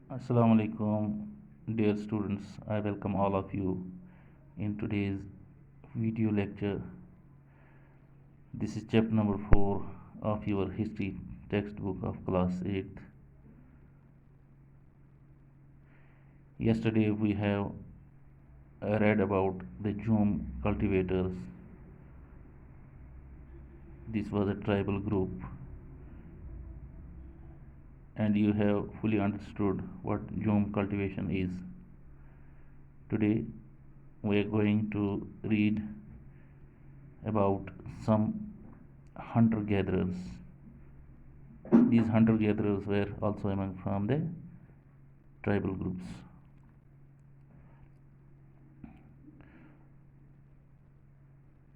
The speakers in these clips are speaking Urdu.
Assalamu alaikum, dear students. I welcome all of you in today's video lecture. This is chapter number 4 of your history textbook of class 8th. Yesterday we have read about the Jom cultivators. This was a tribal group, and you have fully understood what Jom cultivation is. Today we are going to read about some hunter gatherers. These hunter gatherers were also among from the tribal groups.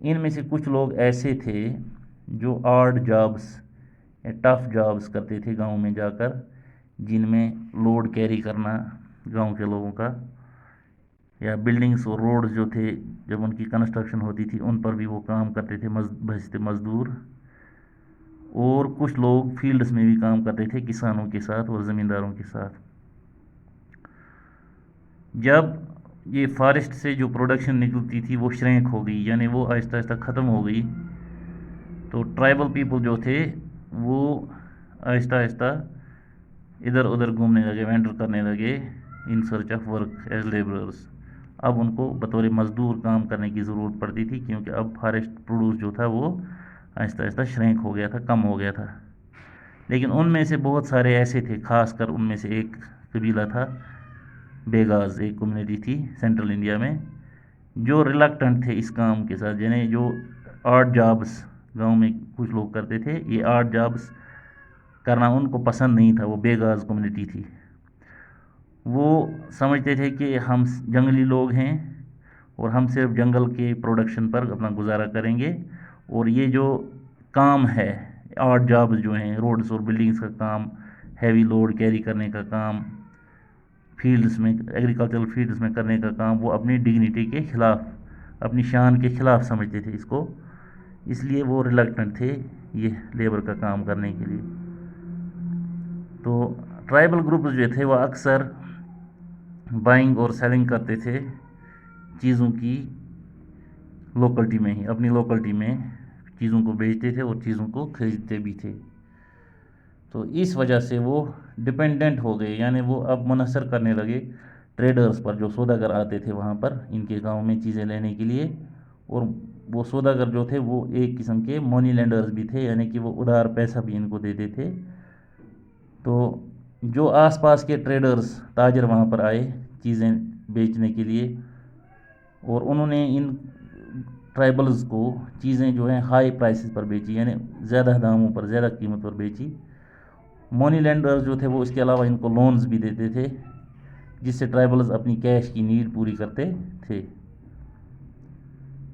ان میں سے کچھ لوگ ایسے تھے جو آڈ جابس یا ٹف جابس کرتے تھے گاؤں میں جا کر، جن میں لوڈ کیری کرنا گاؤں کے لوگوں کا، یا بلڈنگس اور روڈز جو تھے جب ان کی کنسٹرکشن ہوتی تھی ان پر بھی وہ کام کرتے تھے بحثیت مزدور. اور کچھ لوگ فیلڈز میں بھی کام کرتے تھے کسانوں کے ساتھ اور زمینداروں کے ساتھ. جب یہ فارسٹ سے جو پروڈکشن نکلتی تھی وہ شرینک ہو گئی، یعنی وہ آہستہ آہستہ ختم ہو گئی، تو ٹرائبل پیپل جو تھے وہ آہستہ آہستہ ادھر ادھر گھومنے لگے، وینڈر کرنے لگے in search of work as labourers. اب ان کو بطور مزدور کام کرنے کی ضرورت پڑتی تھی، کیونکہ اب فارسٹ پروڈیوس جو تھا وہ آہستہ آہستہ شرینک ہو گیا تھا، کم ہو گیا تھا. لیکن ان میں سے بہت سارے ایسے تھے، خاص کر ان میں سے ایک قبیلہ تھا بیگاز، ایک کمیونٹی تھی سینٹرل انڈیا میں، جو ریلکٹنٹ تھے اس کام کے ساتھ، یعنی جو آرٹ جابس گاؤں میں کچھ لوگ کرتے تھے، یہ آرٹ جابس کرنا ان کو پسند نہیں تھا. وہ بیگاز کمیونٹی تھی، وہ سمجھتے تھے کہ ہم جنگلی لوگ ہیں اور ہم صرف جنگل کے پروڈکشن پر اپنا گزارا کریں گے، اور یہ جو کام ہے آرٹ جابس جو ہیں، روڈز اور بلڈنگز کا کام، ہیوی لوڈ کیری کرنے کا کام، فیلڈز میں ایگریکلچرل فیلڈز میں کرنے کا کام، وہ اپنی ڈگنیٹی کے خلاف، اپنی شان کے خلاف سمجھتے تھے اس کو، اس لیے وہ ریلکٹنٹ تھے یہ لیبر کا کام کرنے کے لیے. تو ٹرائبل گروپس جو تھے وہ اکثر بائنگ اور سیلنگ کرتے تھے چیزوں کی لوکلٹی میں ہی، اپنی لوکلٹی میں چیزوں کو بیچتے تھے اور چیزوں کو خریدتے بھی تھے. تو اس وجہ سے وہ ڈپینڈنٹ ہو گئے، یعنی وہ اب منحصر کرنے لگے ٹریڈرز پر، جو سوداگر آتے تھے وہاں پر ان کے گاؤں میں چیزیں لینے کے لیے. اور وہ سوداگر جو تھے وہ ایک قسم کے منی لینڈرز بھی تھے، یعنی کہ وہ ادھار پیسہ بھی ان کو دیتے تھے. تو جو آس پاس کے ٹریڈرز، تاجر وہاں پر آئے چیزیں بیچنے کے لیے، اور انہوں نے ان ٹرائبلز کو چیزیں جو ہیں ہائی پرائسز پر بیچی، یعنی زیادہ داموں پر، زیادہ قیمت پر بیچی. منی لینڈرز جو تھے وہ اس کے علاوہ ان کو لونز بھی دیتے تھے، جس سے ٹرائبلز اپنی کیش کی نیڈ پوری کرتے تھے.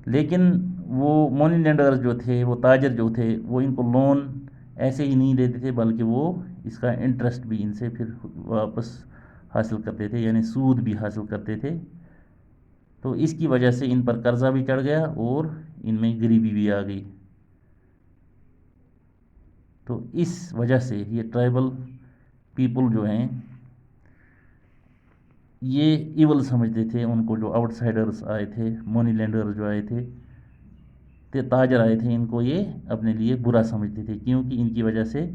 لیکن وہ منی لینڈرز جو تھے، وہ تاجر جو تھے، وہ ان کو لون ایسے ہی نہیں دیتے تھے، بلکہ وہ اس کا انٹرسٹ بھی ان سے پھر واپس حاصل کرتے تھے، یعنی سود بھی حاصل کرتے تھے. تو اس کی وجہ سے ان پر قرضہ بھی چڑھ گیا اور ان میں غریبی بھی آ گئی. تو اس وجہ سے یہ ٹرائبل پیپل جو ہیں یہ ایول سمجھتے تھے ان کو، جو آؤٹ سائڈرز آئے تھے، منی لینڈرز جو آئے تھے، تاجر آئے تھے، ان کو یہ اپنے لیے برا سمجھتے تھے، کیونکہ ان کی وجہ سے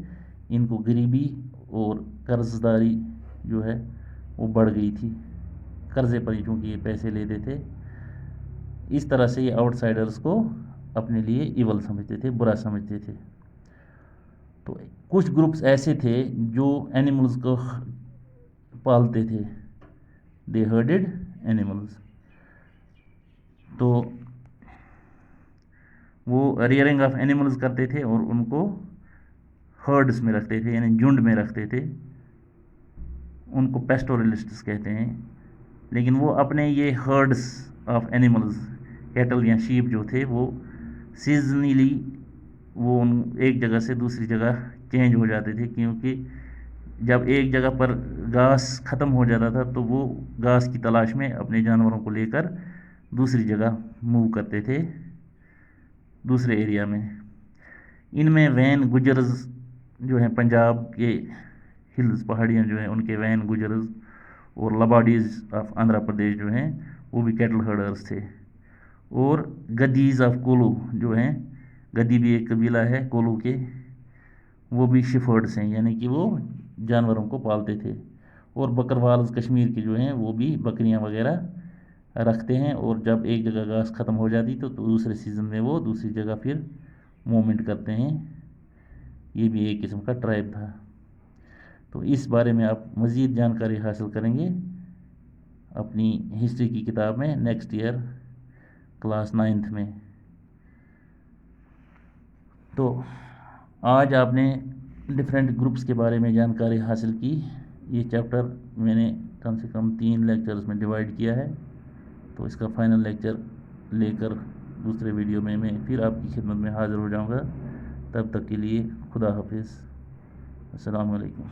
ان کو غریبی اور قرض داری جو ہے وہ بڑھ گئی تھی، قرضے پر ہی چونکہ یہ پیسے لیتے تھے. اس طرح سے یہ آؤٹ سائڈرز کو اپنے لیے ایول سمجھتے تھے، برا سمجھتے تھے. تو کچھ گروپس ایسے تھے جو اینیملز کو پالتے تھے، دے ہرڈڈ اینیملز. تو وہ ریئرنگ آف اینیملز کرتے تھے اور ان کو ہرڈز میں رکھتے تھے، یعنی جھنڈ میں رکھتے تھے. ان کو پیسٹورلسٹس کہتے ہیں. لیکن وہ اپنے یہ ہرڈز آف اینیملز، کیٹل یا شیپ جو تھے، وہ سیزنلی وہ ایک جگہ سے دوسری جگہ چینج ہو جاتے تھے، کیونکہ جب ایک جگہ پر گھاس ختم ہو جاتا تھا تو وہ گھاس کی تلاش میں اپنے جانوروں کو لے کر دوسری جگہ موو کرتے تھے، دوسرے ایریا میں. ان میں وین گجرز جو ہیں، پنجاب کے ہلز، پہاڑیاں جو ہیں ان کے وین گجرز، اور لباڈیز آف آندھرا پردیش جو ہیں وہ بھی کیٹل ہرڈرز تھے. اور گدیز آف کولو جو ہیں، گدی بھی ایک قبیلہ ہے کولو کے، وہ بھی شفرڈس ہیں، یعنی کہ وہ جانوروں کو پالتے تھے. اور بکروالز کشمیر کے جو ہیں وہ بھی بکریاں وغیرہ رکھتے ہیں، اور جب ایک جگہ گھاس ختم ہو جاتی تو دوسرے سیزن میں وہ دوسری جگہ پھر موومنٹ کرتے ہیں. یہ بھی ایک قسم کا ٹرائب تھا. تو اس بارے میں آپ مزید جانکاری حاصل کریں گے اپنی ہسٹری کی کتاب میں نیکسٹ ایئر کلاس 9th میں. تو آج آپ نے ڈفرینٹ گروپس کے بارے میں جانکاری حاصل کی. یہ چیپٹر میں نے کم سے کم 3 لیکچرز میں ڈیوائڈ کیا ہے. تو اس کا فائنل لیکچر لے کر دوسرے ویڈیو میں پھر آپ کی خدمت میں حاضر ہو جاؤں گا. تب تک کے لیے خدا حافظ. السلام علیکم.